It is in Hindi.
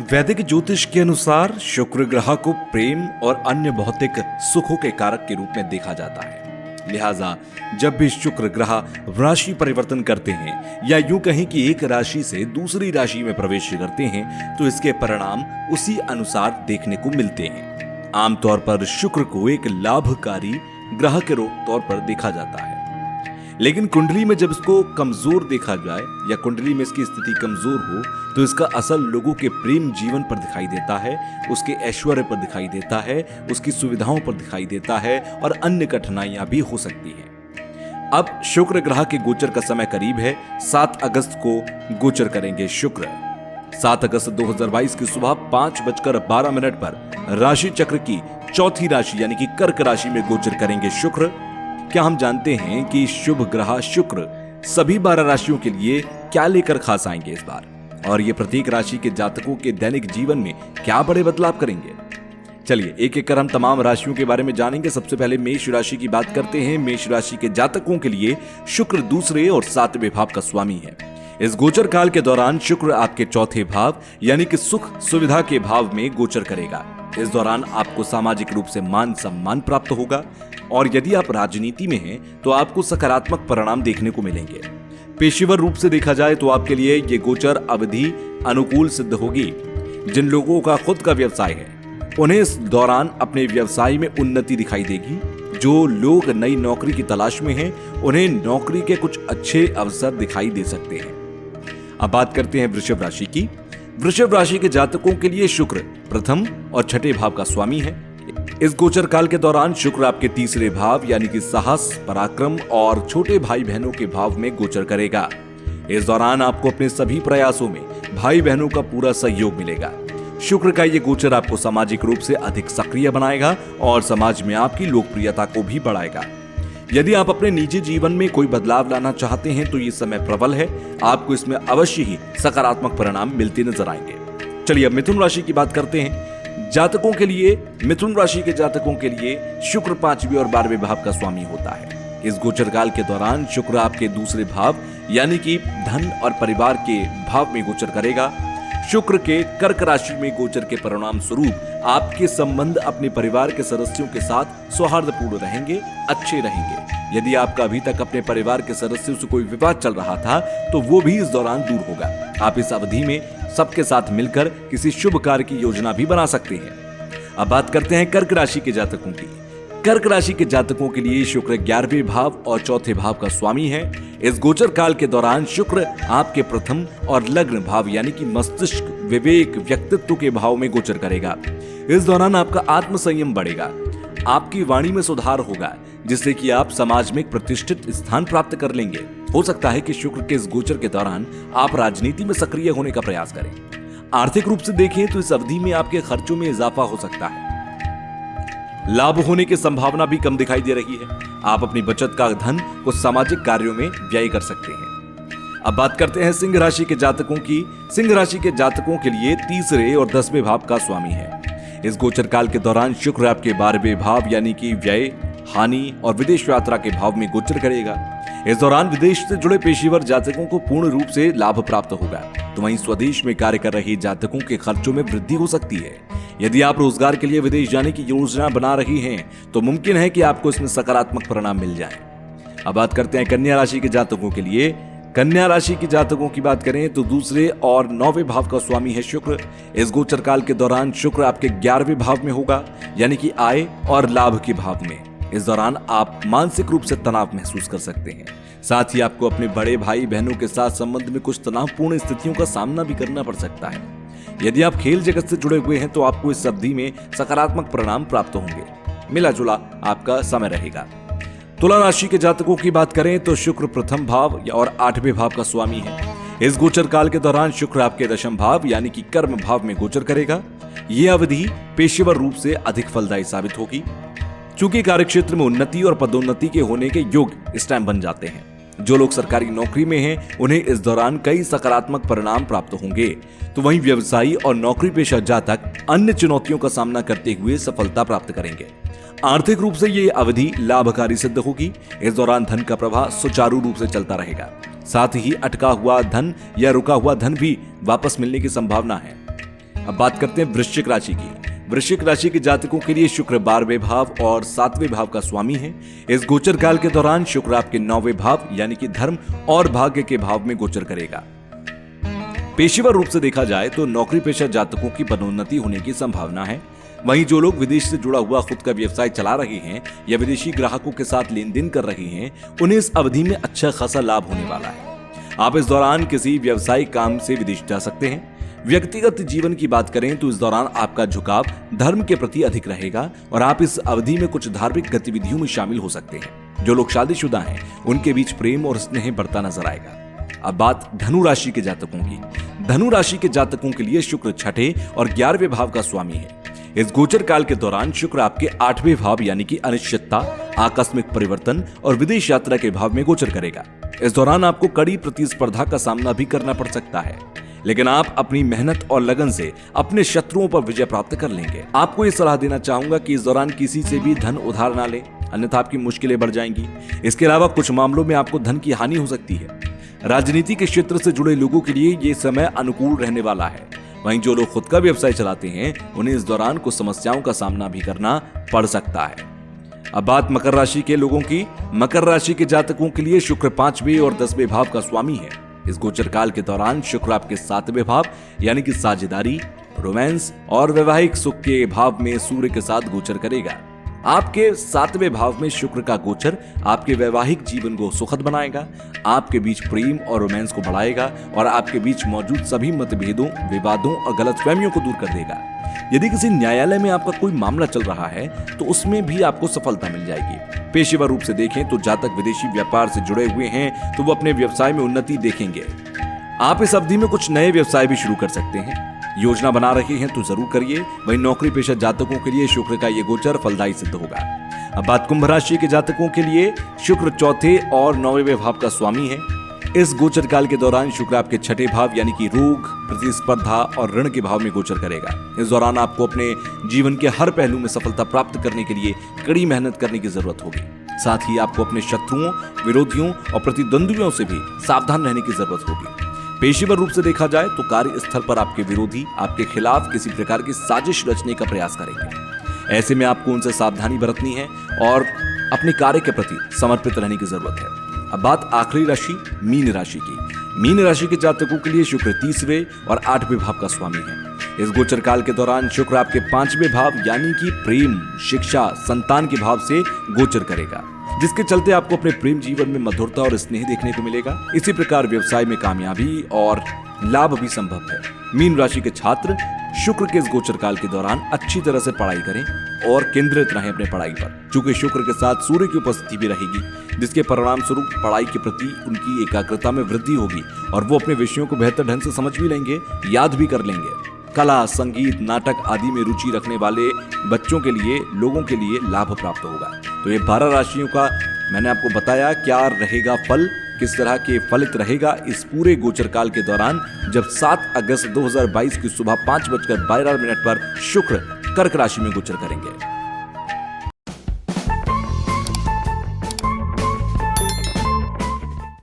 वैदिक ज्योतिष के अनुसार शुक्र ग्रह को प्रेम और अन्य भौतिक सुखों के कारक के रूप में देखा जाता है। लिहाजा जब भी शुक्र ग्रह राशि परिवर्तन करते हैं या यूं कहें कि एक राशि से दूसरी राशि में प्रवेश करते हैं तो इसके परिणाम उसी अनुसार देखने को मिलते हैं। आमतौर पर शुक्र को एक लाभकारी ग्रह के तौर पर देखा जाता है, लेकिन कुंडली में जब इसको कमजोर देखा जाए या कुंडली में इसकी स्थिति कमजोर हो तो इसका असर लोगों के प्रेम जीवन पर दिखाई देता है, उसके ऐश्वर्य पर दिखाई देता है, उसकी सुविधाओं पर दिखाई देता है और अन्य कठिनाइयां भी हो सकती हैं। अब शुक्र ग्रह के गोचर का समय करीब है। 7 अगस्त को गोचर करेंगे शुक्र। 7 अगस्त 2022 की सुबह 5:12 पर राशि चक्र की चौथी राशि यानी कि कर्क राशि में गोचर करेंगे शुक्र। क्या हम जानते हैं कि शुभ ग्रह शुक्र सभी 12 राशियों के लिए क्या लेकर खास आएंगे इस बार, और ये प्रत्येक राशि के जातकों के दैनिक जीवन में क्या बड़े बदलाव करेंगे? चलिए एक एक कर हम तमाम राशियों के बारे में जानेंगे। सबसे पहले मेष राशि की बात करते हैं। मेष राशि के जातकों के लिए शुक्र दूसरे और 7वें भाव का स्वामी है। इस गोचर काल के दौरान शुक्र आपके चौथे भाव यानी कि सुख सुविधा के भाव में गोचर करेगा। इस दौरान आपको सामाजिक रूप से मान सम्मान प्राप्त होगा और यदि आप राजनीति में हैं तो आपको सकारात्मक परिणाम देखने को मिलेंगे। पेशेवर रूप से देखा जाए तो आपके लिए ये गोचर अवधि अनुकूल सिद्ध होगी। जिन लोगों का खुद का व्यवसाय है उन्हें इस दौरान अपने व्यवसाय में उन्नति दिखाई देगी। जो लोग नई नौकरी की तलाश में हैं उन्हें नौकरी के कुछ अच्छे अवसर दिखाई दे सकते हैं। अब बात करते हैं वृषभ राशि की। वृषभ राशि के जातकों के लिए शुक्र प्रथम और छठे भाव का स्वामी है। इस गोचर काल के दौरान शुक्र आपके तीसरे भाव यानी कि साहस, पराक्रम और छोटे भाई बहनों के भाव में गोचर करेगा। इस दौरान आपको अपने सभी प्रयासों में भाई बहनों का पूरा सहयोग मिलेगा। शुक्र का ये गोचर आपको सामाजिक रूप से अधिक सक्रिय बनाएगा और समाज में आपकी लोकप्रियता को भी बढ़ाएगा। यदि आप अपने निजी जीवन में कोई बदलाव लाना चाहते हैं तो ये समय प्रबल है। आपको इसमें अवश्य ही सकारात्मक परिणाम मिलते नजर आएंगे। चलिए अब मिथुन राशि की बात करते हैं। जातकों के लिए मिथुन राशि के जातकों के लिए शुक्र 5वें और 12वें भाव का स्वामी होता है। इस गोचर काल के दौरान शुक्र आपके दूसरे भाव यानी कि धन और परिवार के भाव में गोचर करेगा। शुक्र के कर्क राशि में गोचर के परिणाम स्वरूप आपके संबंध अपने परिवार के सदस्यों के साथ सौहार्दपूर्ण रहेंगे, अच्छे रहेंगे। यदि आपका अभी तक अपने परिवार के सदस्यों से कोई विवाद चल रहा था तो वो भी इस दौरान दूर होगा। आप इस अवधि में सबके साथ मिलकर किसी शुभ कार्य की योजना भी बना सकते हैं। अब बात करते हैं कर्क राशि के जातकों की। कर्क राशि के जातकों के लिए शुक्र 11वें भाव और चौथे भाव का स्वामी है। इस गोचर काल के दौरान शुक्र आपके प्रथम और लग्न भाव यानी कि मस्तिष्क, विवेक, व्यक्तित्व के भाव में गोचर करेगा। इस दौरान आपका आत्म संयम बढ़ेगा, आपकी वाणी में सुधार होगा जिससे कि आप समाज में एक प्रतिष्ठित स्थान प्राप्त कर लेंगे। हो सकता है कि शुक्र के इस गोचर के दौरान आप राजनीति में सक्रिय होने का प्रयास करें। आर्थिक रूप से देखें तो इस अवधि में आपके खर्चों में इजाफा हो सकता है। लाभ होने की संभावना भी कम दिखाई दे रही है। आप अपनी बचत का धन कुछ सामाजिक कार्यों में व्यय कर सकते हैं। अब बात करते हैं सिंह राशि के जातकों की। सिंह राशि के जातकों के लिए तीसरे और 10वें भाव का स्वामी है। इस गोचर काल के दौरान शुक्र आपके 12वें भाव यानी कि व्यय, हानि और विदेश यात्रा के भाव में गोचर करेगा। इस दौरान विदेश से जुड़े पेशेवर जातकों को पूर्ण रूप से लाभ प्राप्त होगा, तो वहीं स्वदेश में कार्य कर रहे जातकों के खर्चों में वृद्धि हो सकती है। यदि आप रोजगार के लिए विदेश जाने की योजना बना रही हैं तो मुमकिन है कि आपको इसमें सकारात्मक परिणाम मिल जाए। अब बात करते हैं कन्या राशि के जातकों के लिए। कन्या राशि के जातकों की बात करें तो दूसरे और 9वें भाव का स्वामी है शुक्र। इस गोचर काल के दौरान शुक्र आपके 11वें भाव में होगा यानी कि आय और लाभ के भाव में। इस दौरान आप मानसिक रूप से तनाव महसूस कर सकते हैं। साथ ही आपको अपने बड़े भाई बहनों के साथ संबंध में कुछ तनावपूर्ण स्थितियों का सामना भी करना पड़ सकता है। यदि आप खेल जगत से जुड़े हुए हैं तो आपको इस अवधि में सकारात्मक परिणाम प्राप्त होंगे। मिला जुला आपका समय रहेगा। तुला राशि के जातकों की बात करें तो शुक्र प्रथम भाव और 8वें भाव का स्वामी है। इस गोचर काल के दौरान शुक्र आपके दशम भाव यानी कि कर्म भाव में गोचर करेगा। यह अवधि पेशेवर रूप से अधिक फलदायी साबित होगी, चूंकि कार्यक्षेत्र में उन्नति और पदोन्नति के होने के योग इस टाइम बन जाते हैं। जो लोग सरकारी नौकरी में हैं उन्हें इस दौरान कई सकारात्मक परिणाम प्राप्त होंगे, तो वहीं व्यवसायी और नौकरी पेशा जातक अन्य चुनौतियों का सामना करते हुए सफलता प्राप्त करेंगे। आर्थिक रूप से ये अवधि लाभकारी सिद्ध होगी। इस दौरान धन का प्रवाह सुचारू रूप से चलता रहेगा। साथ ही अटका हुआ धन या रुका हुआ धन भी वापस मिलने की संभावना है। अब बात करते हैं वृश्चिक राशि की। वृश्चिक राशि के जातकों के लिए शुक्र 12वें भाव और 7वें भाव का स्वामी है। इस गोचर काल के दौरान शुक्र आपके 9वें भाव यानी कि धर्म और भाग्य के भाव में गोचर करेगा। पेशेवर रूप से देखा जाए तो नौकरी पेशा जातकों की पदोन्नति होने की संभावना है। वहीं जो लोग विदेश से जुड़ा हुआ खुद का व्यवसाय चला रहे हैं या विदेशी ग्राहकों के साथ लेन देन कर रहे हैं, उन्हें इस अवधि में अच्छा खासा लाभ होने वाला है। आप इस दौरान किसी व्यवसायिक काम से विदेश जा सकते हैं। व्यक्तिगत जीवन की बात करें तो इस दौरान आपका झुकाव धर्म के प्रति अधिक रहेगा और आप इस अवधि में कुछ धार्मिक गतिविधियों में शामिल हो सकते हैं। जो लोग शादीशुदा हैं उनके बीच प्रेम और स्नेह बढ़ता नजर आएगा। अब बात धनु राशि के जातकों की। धनु राशि के जातकों के लिए शुक्र 6ठे और 11वें भाव का स्वामी है। इस गोचर काल के दौरान शुक्र आपके 8वें भाव यानी कि अनिश्चितता, आकस्मिक परिवर्तन और विदेश यात्रा के भाव में गोचर करेगा। इस दौरान आपको कड़ी प्रतिस्पर्धा का सामना भी करना पड़ सकता है, लेकिन आप अपनी मेहनत और लगन से अपने शत्रुओं पर विजय प्राप्त कर लेंगे। आपको ये सलाह देना चाहूंगा कि इस दौरान किसी से भी धन उधार ना लें, अन्यथा आपकी मुश्किलें बढ़ जाएंगी। इसके अलावा कुछ मामलों में आपको धन की हानि हो सकती है। राजनीति के क्षेत्र से जुड़े लोगों के लिए ये समय अनुकूल रहने वाला है। वहीं जो लोग खुद का व्यवसाय चलाते हैं उन्हें इस दौरान कुछ समस्याओं का सामना भी करना पड़ सकता है। अब बात मकर राशि के लोगों की। मकर राशि के जातकों के लिए शुक्र 5वें और 10वें भाव का स्वामी है। इस गोचर काल के दौरान शुक्र आपके 7वें भाव यानी कि साझेदारी, रोमांस और वैवाहिक सुख के भाव में सूर्य के साथ गोचर करेगा। आपके 7वें भाव में शुक्र का गोचर आपके वैवाहिक जीवन को सुखद बनाएगा, आपके बीच प्रेम और रोमांस को बढ़ाएगा और आपके बीच मौजूद सभी मतभेदों, विवादों और गलतफहमियों को दूर कर देगा। यदि किसी न्यायालय में आपका कोई मामला चल रहा है तो उसमें भी आपको सफलता मिल जाएगी। पेशेवर रूप से देखें तो जातक विदेशी व्यापार से जुड़े हुए हैं तो वो अपने व्यवसाय में उन्नति देखेंगे। आप इस अवधि में कुछ नए व्यवसाय भी शुरू कर सकते हैं। योजना बना रहे हैं तो जरूर करिए। वहीं नौकरी पेशा जातकों के लिए शुक्र का ये गोचर फलदायी सिद्ध होगा। अब बात कुंभ राशि के जातकों के लिए शुक्र 4थे और 9वें भाव का स्वामी है। इस गोचर काल के दौरान शुक्र आपके 6ठे भाव यानी कि रोग, प्रतिस्पर्धा और ऋण के भाव में गोचर करेगा। इस दौरान आपको अपने जीवन के हर पहलू में सफलता प्राप्त करने के लिए कड़ी मेहनत करने की जरूरत होगी। साथ ही आपको अपने शत्रुओं, विरोधियों और प्रतिद्वंद्वियों से भी सावधान रहने की जरूरत होगी। पेशेवर रूप से देखा जाए तो कार्यस्थल पर आपके विरोधी आपके खिलाफ किसी प्रकार की साजिश रचने का प्रयास करेंगे। ऐसे में आपको उनसे सावधानी बरतनी है और अपने कार्य के प्रति समर्पित रहने की जरूरत है। अब बात आखिरी राशि मीन राशि की। मीन राशि के जातकों के लिए शुक्र 30वें और 8वें भाव का स्वामी है। इस गोचर काल के दौरान शुक्र आपके 5वें भाव यानी कि प्रेम, शिक्षा, संतान के भाव से गोचर करेगा, जिसके चलते आपको अपने प्रेम जीवन में मधुरता और स्नेह देखने को मिलेगा। इसी प्रकार व्यवसाय में कामयाबी और लाभ भी संभव है। मीन राशि के छात्र शुक्र के इस गोचर काल के दौरान अच्छी तरह से पढ़ाई करें और केंद्रित रहें अपने पढ़ाई पर, क्योंकि शुक्र के साथ सूर्य की उपस्थिति भी रहेगी, जिसके परिणाम स्वरूप पढ़ाई के प्रति उनकी एकाग्रता में वृद्धि होगी और वो अपने विषयों को बेहतर ढंग से समझ भी लेंगे, याद भी कर लेंगे। कला, संगीत, नाटक आदि में रुचि रखने वाले बच्चों के लिए, लोगों के लिए लाभ प्राप्त होगा। तो ये 12 राशियों का मैंने आपको बताया क्या रहेगा फल, किस तरह के फलित रहेगा इस पूरे गोचर काल के दौरान, जब 7 अगस्त 2022 की सुबह 5:12 पर शुक्र कर्क राशि में गोचर करेंगे।